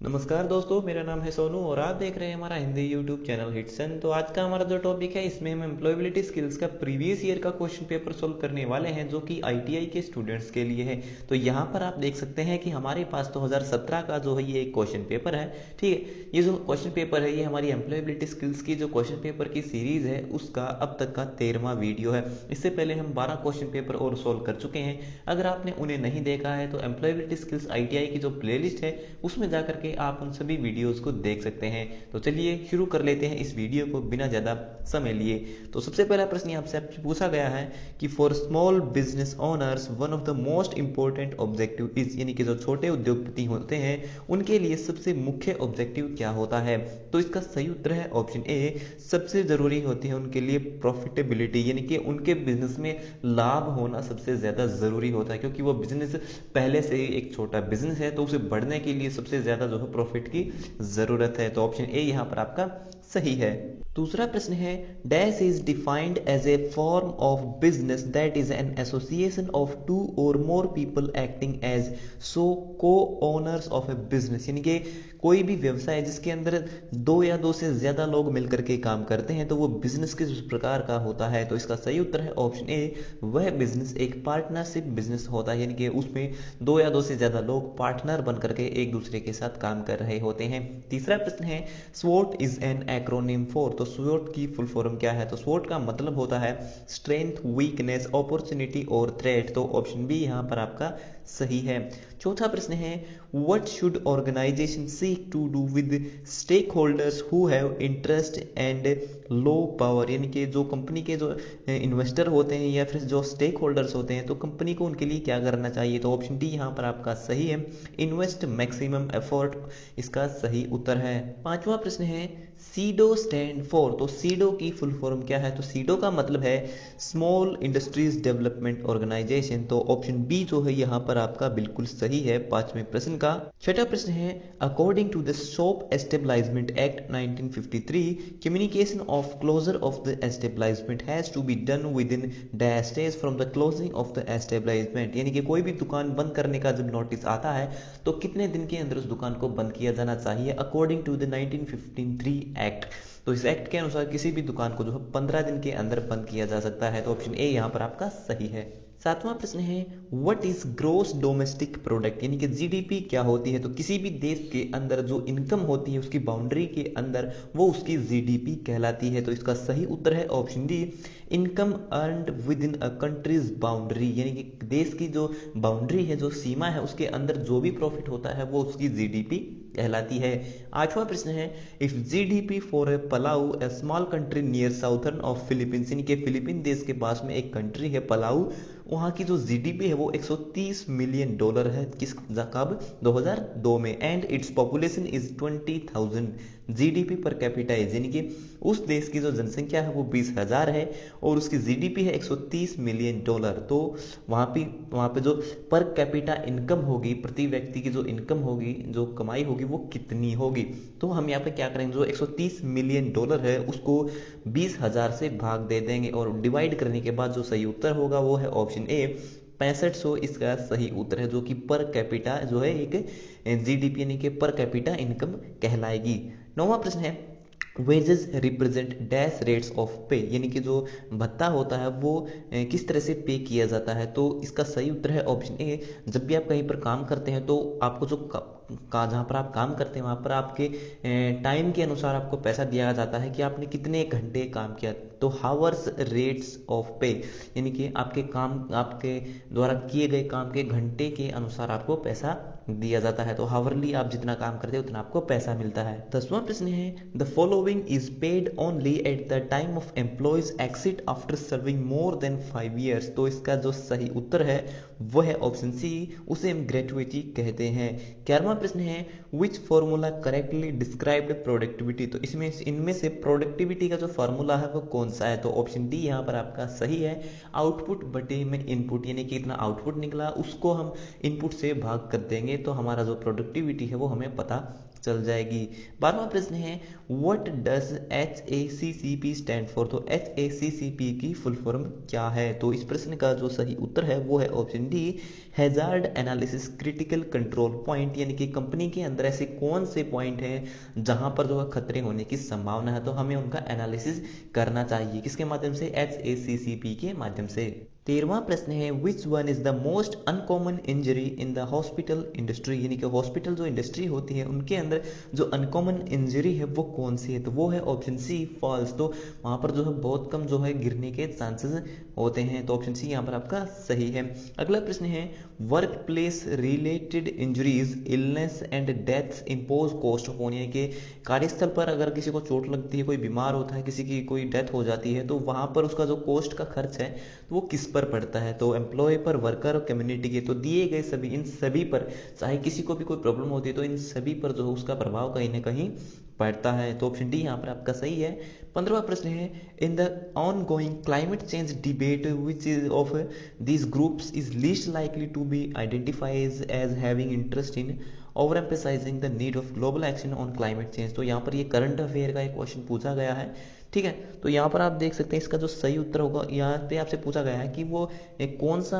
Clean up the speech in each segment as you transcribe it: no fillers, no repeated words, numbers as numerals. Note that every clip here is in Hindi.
नमस्कार दोस्तों, मेरा नाम है सोनू और आप देख रहे हैं हमारा हिंदी यूट्यूब चैनल हिटसन। तो आज का हमारा जो टॉपिक है, इसमें हम एम्प्लॉयबिलिटी स्किल्स का प्रीवियस ईयर का क्वेश्चन पेपर सोल्व करने वाले हैं, जो कि आईटीआई के स्टूडेंट्स के लिए है। तो यहाँ पर आप देख सकते हैं कि हमारे पास 2017 का जो है ये एक क्वेश्चन पेपर है। ठीक है, ये जो क्वेश्चन पेपर है ये हमारी एम्प्लॉयबिलिटी स्किल्स की जो क्वेश्चन पेपर की सीरीज है उसका अब तक का 13वां वीडियो है। इससे पहले हम 12 क्वेश्चन पेपर और सोल्व कर चुके हैं। अगर आपने उन्हें नहीं देखा है तो एम्प्लॉयबिलिटी स्किल्स आईटीआई की जो प्लेलिस्ट है उसमें जाकर के आप उन सभी वीडियोस को देख सकते हैं। तो चलिए शुरू कर लेते हैं इस वीडियो को बिना ज़्यादा समय लिए। तो सबसे पहला प्रश्न आपसे पूछा गया है कि for small business owners one of the most important objective is, यानी कि जो छोटे उद्योगपति होते हैं उनके लिए सबसे मुख्य ऑब्जेक्टिव क्या होता है। तो इसका सही उत्तर है ऑप्शन ए, सबसे जरूरी होती है उनके लिए प्रॉफिटेबिलिटी, यानी कि उनके बिजनेस में लाभ होना सबसे ज्यादा जरूरी होता है, क्योंकि वो बिजनेस पहले से ही एक छोटा बिजनेस है तो उसे बढ़ने के लिए सबसे ज्यादा जो है प्रॉफिट की जरूरत है। तो ऑप्शन ए यहां पर आपका सही है। दूसरा प्रश्न है, dash is defined as a form of business that is an association of two or more people acting as so co owners of A business, यानी कि कोई भी व्यवसाय जिसके अंदर दो या दो से ज्यादा लोग मिलकर के काम करते हैं तो वो बिजनेस किस प्रकार का होता है। तो इसका सही उत्तर है ऑप्शन ए, वह बिजनेस एक पार्टनरशिप बिजनेस होता है, यानी कि उसमें दो या दो से ज्यादा लोग पार्टनर बन करके एक दूसरे के साथ काम कर रहे होते हैं। तीसरा प्रश्न है, स्वॉट इज एन एक्रोनिम फॉर, तो स्वॉट की फुल फॉर्म क्या है। तो स्वॉट का मतलब होता है स्ट्रेंथ, वीकनेस, अपॉर्चुनिटी और थ्रेट। तो ऑप्शन बी यहां पर आपका सही है। चौथा प्रश्न है, what should organisation seek to do with stakeholders who have interest and low power, यानी कि जो कंपनी के जो इन्वेस्टर होते हैं या फिर जो स्टेक होल्डर्स होते हैं तो कंपनी को उनके लिए क्या करना चाहिए। तो ऑप्शन डी यहाँ पर आपका सही है, इन्वेस्ट मैक्सिमम एफर्ट इसका सही उत्तर है। पांचवा प्रश्न है, सीडो स्टैंड फॉर, तो सीडो की फुल फॉर्म क्या है। तो सीडो का मतलब है स्मॉल इंडस्ट्रीज डेवलपमेंट ऑर्गेनाइजेशन। तो ऑप्शन बी जो है यहाँ पर आपका बिल्कुल सही है पांचवें प्रश्न का। छठा प्रश्न है, according to the shop establishment act 1953 communication of closure of the establishment has to be done within dash days from the closing of the establishment, यानी कि कोई भी दुकान बंद करने का जब नोटिस आता है तो कितने दिन के अंदर उस दुकान को बंद किया जाना चाहिए अकॉर्डिंग टू द 1953 एक्ट। तो इस एक्ट के अनुसार किसी भी दुकान को जो है 15 दिन के अंदर बंद किया जा सकता है। तो ऑप्शन ए यहाँ पर आपका सही है। सातवां प्रश्न है, what is gross domestic product, यानी कि जीडीपी क्या होती है। तो किसी भी देश के अंदर जो इनकम होती है उसकी बाउंड्री के अंदर वो उसकी जीडीपी कहलाती है। तो इसका सही उत्तर है option D, income earned with in a countries boundary, यानी कि देश की जो बाउंड्री है, जो सीमा है, उसके अंदर जो भी प्रॉफिट होता है वो उसकी जीडीपी कहलाती है। आठवां प्रश्न है, if GDP for a Palau A small country near southern of Philippines, यानी कि फिलीपीन देश के पास में एक कंट्री है पलाऊ, वहां की जो जीडीपी है वो 130 मिलियन डॉलर है किस कब 2002 में, and its population is 20,000, GDP पर कैपिटाइज, यानी कि उस देश की जो जनसंख्या है वो 20,000 है और उसकी जीडीपी है 130 मिलियन डॉलर। तो वहां पे जो पर कैपिटा इनकम होगी, प्रति व्यक्ति की जो इनकम होगी, जो कमाई होगी वो कितनी होगी। तो हम यहाँ पे क्या करेंगे, जो 130 मिलियन डॉलर है उसको 20,000 से भाग दे देंगे और डिवाइड करने के बाद जो सही उत्तर होगा वो है ऑप्शन ए 6500, इसका सही उत्तर है, जो कि पर कैपिटा जो है एक जीडीपी यानी कि पर कैपिटा इनकम कहलाएगी। नौवां प्रश्न है, wages represent dash rates of पे, यानी कि जो भत्ता होता है वो किस तरह से पे किया जाता है। तो इसका सही उत्तर है ऑप्शन ए, जब भी आप कहीं पर काम करते हैं तो आपको जो जहाँ पर आप काम करते हैं वहाँ पर आपके टाइम के अनुसार आपको पैसा दिया जाता है कि आपने कितने घंटे काम किया। तो हावर्स रेट्स ऑफ पे, यानी कि आपके द्वारा किए गए काम के घंटे के अनुसार आपको पैसा दिया जाता है। तो हावरली आप जितना काम करते हैं उतना आपको पैसा मिलता है। 10वां प्रश्न है, the following is paid only at the time of employees exit after serving more than 5 years। तो इसका जो सही उत्तर है वो है ऑप्शन सी, उसे हम ग्रेचुइटी कहते हैं। 11वां प्रश्न है, which formula correctly described productivity, तो इसमें इनमें से प्रोडक्टिविटी का जो फॉर्मूला है वो कौन सा है। तो ऑप्शन डी यहाँ पर आपका सही है, आउटपुट बटे में इनपुट, यानी कि इतना आउटपुट निकला उसको हम इनपुट से भाग कर देंगे तो हमारा जो प्रोडक्टिविटी है वो हमें पता चल जाएगी। 12वां प्रश्न है, what does HACCP stand for, तो HACCP की फुल फॉर्म क्या है। तो इस प्रश्न का जो सही उत्तर है वो है option D hazard analysis critical control point, यानी कि कंपनी के अंदर ऐसे कौन से पॉइंट हैं जहां पर जो है खतरे होने की संभावना है, तो हमें उनका एनालिसिस करना चाहिए। किसके माध्यम से? HACCP के माध्यम से। 13वां प्रश्न है which one is the most uncommon injury in the hospital industry, यानी कि हॉस्पिटल जो इंडस्ट्री होती है उनके अंदर जो अनकॉमन इंजरी है वो कौन सी है, तो वो है ऑप्शन सी फॉल्स। तो वहां पर जो है बहुत कम जो है गिरने के चांसेस होते हैं, तो ऑप्शन सी यहाँ पर आपका सही है। अगला प्रश्न है work place related injuries illness and deaths impose cost upon, यानी कि कार्यस्थल पर अगर किसी को चोट लगती है, कोई बीमार होता है, किसी की कोई डेथ हो जाती है, तो वहां पर उसका जो कॉस्ट का खर्च है तो वो किस पर पड़ता है, तो एम्प्लॉय पर, वर्कर और कम्युनिटी के, तो दिए गए सभी इन सभी पर, चाहे किसी को भी कोई प्रॉब्लम होती है तो इन सभी पर जो है उसका प्रभाव कहीं ना कहीं पड़ता है, तो ऑप्शन डी यहाँ पर आपका सही है। 15वां प्रश्न है in the on going climate change debate which is of these groups is least likely to be identified as having interest in overemphasizing the need of global action on climate change, तो यहाँ पर ये करंट अफेयर का एक क्वेश्चन पूछा गया है, ठीक है। तो यहाँ पर आप देख सकते हैं इसका जो सही उत्तर होगा, यहाँ पे आपसे पूछा गया है कि वो कौन सा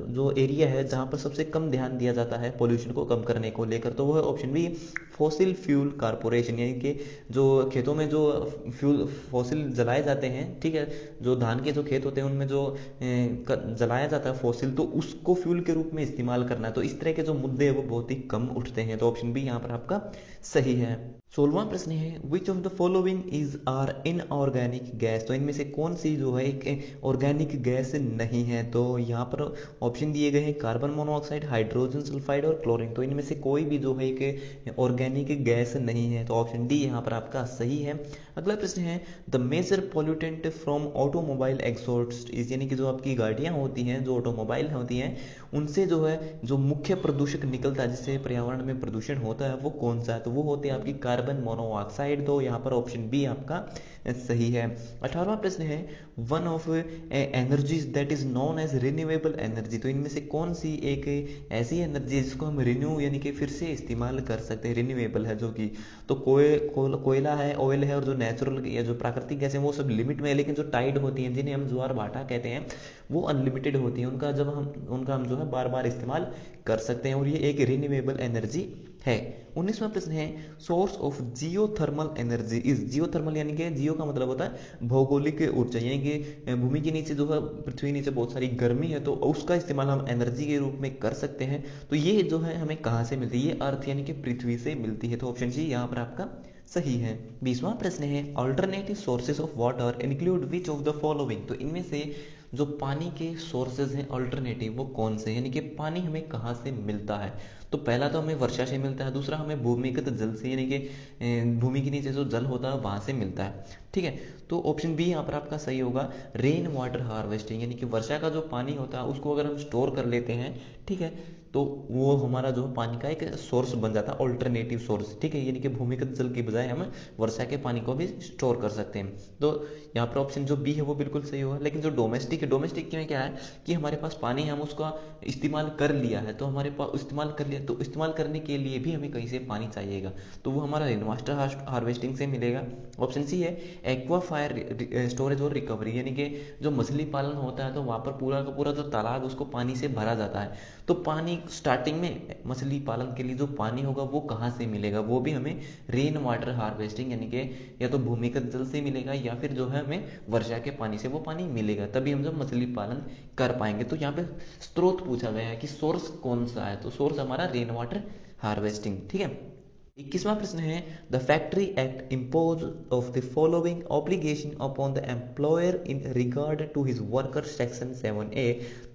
जो एरिया है जहाँ पर सबसे कम ध्यान दिया जाता है पॉल्यूशन को कम करने को लेकर, तो वो है option B fossil fuel corporation, यानी कि जो खेतों में जो फ्यूल फॉसिल जलाए जाते हैं, ठीक है, जो धान के जो खेत होते हैं उनमें जो जलाया जाता है फॉसिल, तो उसको फ्यूल के रूप में इस्तेमाल करना है, तो इस तरह के जो मुद्दे हैं वो बहुत ही कम उठते हैं, तो ऑप्शन बी यहाँ पर आपका सही है। 16वां प्रश्न है which of the following is are inorganic gas, तो इनमें से कौन सी जो है एक ऑर्गेनिक गैस नहीं है, तो यहाँ पर ऑप्शन दिए गए हैं कार्बन मोनोऑक्साइड, हाइड्रोजन सल्फाइड और क्लोरीन, तो इनमें से कोई भी जो है एक ऑर्गेनिक गैस नहीं है, तो ऑप्शन डी यहाँ पर आपका सही है। अगला प्रश्न है the major pollutant from automobile exhaust is, यानी कि जो आपकी गाड़ियां होती हैं, जो ऑटोमोबाइल होती हैं, उनसे जो है जो मुख्य प्रदूषक निकलता है जिससे पर्यावरण में प्रदूषण होता है वो कौन सा है, तो वो होती है आपकी कार्बन मोनोऑक्साइड, तो यहाँ पर ऑप्शन बी आपका सही है। 18वां प्रश्न है one of energies that is known as renewable energy, तो इनमें से कौन सी एक ऐसी एनर्जी है जिसको हम रिन्यू यानी कि फिर से इस्तेमाल कर सकते हैं, रिन्यूएबल है जो कि, तो कोयला है, ऑयल है, और जो नेचुरल या जो प्राकृतिक गैस है वो सब लिमिट में है, लेकिन जो टाइड होती हैं जिन्हें हम ज्वार भाटा कहते हैं वो अनलिमिटेड होती हैं, उनका हम जो है बार बार इस्तेमाल कर सकते हैं, और ये एक रिन्यूएबल एनर्जी है। 19वां प्रश्न है source of geothermal energy is, geothermal यानी कि जियो का मतलब होता है भौगोलिक ऊर्जा, यानी कि भूमि के नीचे जो है, पृथ्वी के नीचे बहुत सारी गर्मी है तो उसका इस्तेमाल हम एनर्जी के रूप में कर सकते हैं, तो ये जो है हमें कहाँ से मिलती है, ये अर्थ यानी कि पृथ्वी से मिलती है, तो ऑप्शन सी यहाँ पर आपका सही है। 20वां प्रश्न है alternative sources of water include which of the following, तो इनमें से जो पानी के सोर्सेज हैं अल्टरनेटिव वो कौन से, यानी कि पानी हमें कहाँ से मिलता है, तो पहला तो हमें वर्षा से मिलता है, दूसरा हमें भूमिगत जल से, यानी कि भूमि के नीचे जो जल होता है वहां से मिलता है, ठीक है, तो ऑप्शन बी यहाँ पर आपका सही होगा रेन वाटर हार्वेस्टिंग, यानी कि वर्षा का जो पानी होता है उसको अगर हम स्टोर कर लेते हैं, ठीक है, तो वो हमारा जो पानी का एक सोर्स बन जाता है, ऑल्टरनेटिव सोर्स, ठीक है, यानी कि भूमिगत जल की बजाय हम वर्षा के पानी को भी स्टोर कर सकते हैं, तो यहाँ पर ऑप्शन जो बी है वो बिल्कुल सही होगा। लेकिन जो डोमेस्टिक है, डोमेस्टिक में क्या है कि हमारे पास पानी हम उसका इस्तेमाल कर लिया है, तो हमारे पास इस्तेमाल कर लिया, तो इस्तेमाल करने के लिए भी हमें कहीं से पानी चाहिएगा, तो वो हमारा रेन वाटर हार्वेस्टिंग से मिलेगा। ऑप्शन सी है एक्वा फायर स्टोरेज और रिकवरी, यानी कि जो मछली पालन होता है तो वहाँ पर पूरा का पूरा जो तालाब उसको पानी से भरा जाता है, तो पानी स्टार्टिंग में मछली पालन के लिए जो पानी होगा वो कहाँ से मिलेगा, वो भी हमें रेन वाटर हार्वेस्टिंग यानी कि या तो भूमिगत जल से मिलेगा या फिर जो है हमें वर्षा के पानी से वो पानी मिलेगा, तभी हम जब मछली पालन कर पाएंगे। तो यहाँ पे स्रोत पूछा गया है कि सोर्स कौन सा है, तो सोर्स हमारा रेन वाटर हार्वेस्टिंग, ठीक है। 21वां प्रश्न है the factory act impose of the following obligation upon the employer in regard to his worker section 7A,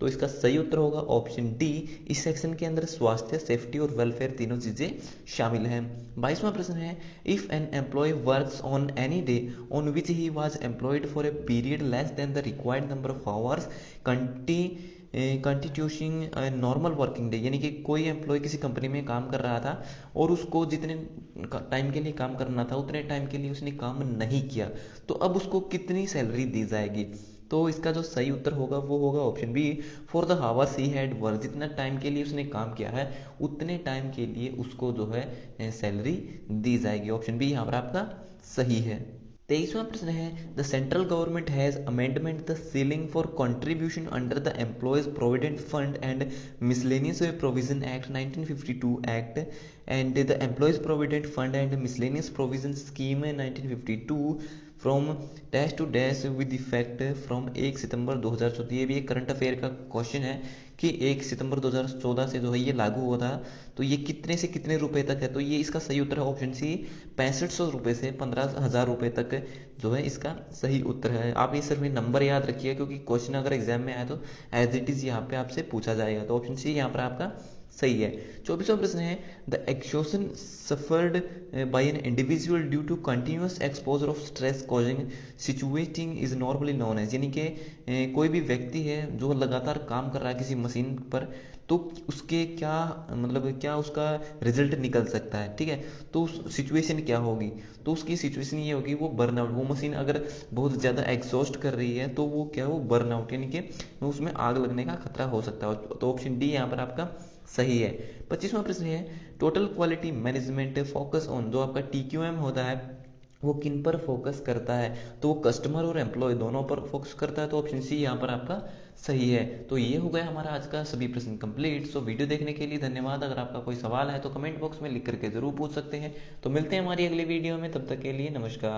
तो इसका सही उत्तर होगा ऑप्शन डी। इस सेक्शन के अंदर स्वास्थ्य, सेफ्टी और वेलफेयर तीनों चीजें शामिल हैं। 22वां प्रश्न है if an employ works on any day on which he was employed for a period less than the required number of hours constituting normal working day, यानी कि कोई एम्प्लॉय किसी कंपनी में काम कर रहा था और उसको जितने टाइम के लिए काम करना था उतने टाइम के लिए उसने काम नहीं किया, तो अब उसको कितनी सैलरी दी जाएगी, तो इसका जो सही उत्तर होगा वो होगा option B for the hours he had work, जितना टाइम के लिए उसने काम किया है उतने टाइम के लिए उसको जो है सैलरी दी जाएगी। ऑप्शन बी यहाँ पर आपका सही है। 23वां प्रश्न है the central government has amendment the ceiling for contribution under the employees provident fund and miscellaneous provision act 1952 act and the employees provident fund and miscellaneous provision scheme 1952 from dash to dash with effect from 1 सितंबर 2014। ये भी एक करंट अफेयर का क्वेश्चन है कि 1 सितंबर 2014 से जो है ये लागू हुआ था, तो ये कितने से कितने रुपए तक है। तो ये इसका सही उत्तर है ऑप्शन सी 6500 रुपये से 15,000 रुपये तक जो है इसका सही उत्तर है। आप ये सिर्फ नंबर याद रखिए क्योंकि क्वेश्चन अगर एग्जाम में आए तो एज इट इज यहाँ पे आपसे पूछा जाएगा। तो ऑप्शन सी यहाँ पर आपका सही है। 24वां प्रश्न है the exhaustion suffered by an individual due to continuous exposure of stress causing situating is normally known as, यानी कि कोई भी व्यक्ति है जो लगातार काम कर रहा है किसी मशीन पर, तो उसके क्या मतलब क्या उसका रिजल्ट निकल सकता है, ठीक है। तो उस सिचुएशन क्या होगी, तो उसकी सिचुएशन ये होगी वो बर्नआउट। वो मशीन अगर बहुत ज़्यादा एग्जॉस्ट कर रही है तो वो क्या वो बर्नआउट, यानी कि उसमें आग लगने का खतरा हो सकता है। तो ऑप्शन डी यहाँ पर आपका सही है। 25वां प्रश्न है total quality management focus on, जो आपका TQM होता है वो किन पर फोकस करता है, तो वो कस्टमर और एम्प्लॉय दोनों पर फोकस करता है। तो ऑप्शन सी यहाँ पर आपका सही है। तो ये हो गया हमारा आज का सभी प्रश्न कंप्लीट। सो वीडियो देखने के लिए धन्यवाद। अगर आपका कोई सवाल है तो कमेंट बॉक्स में लिख करके जरूर पूछ सकते हैं। तो मिलते हैं हमारी अगली वीडियो में, तब तक के लिए नमस्कार।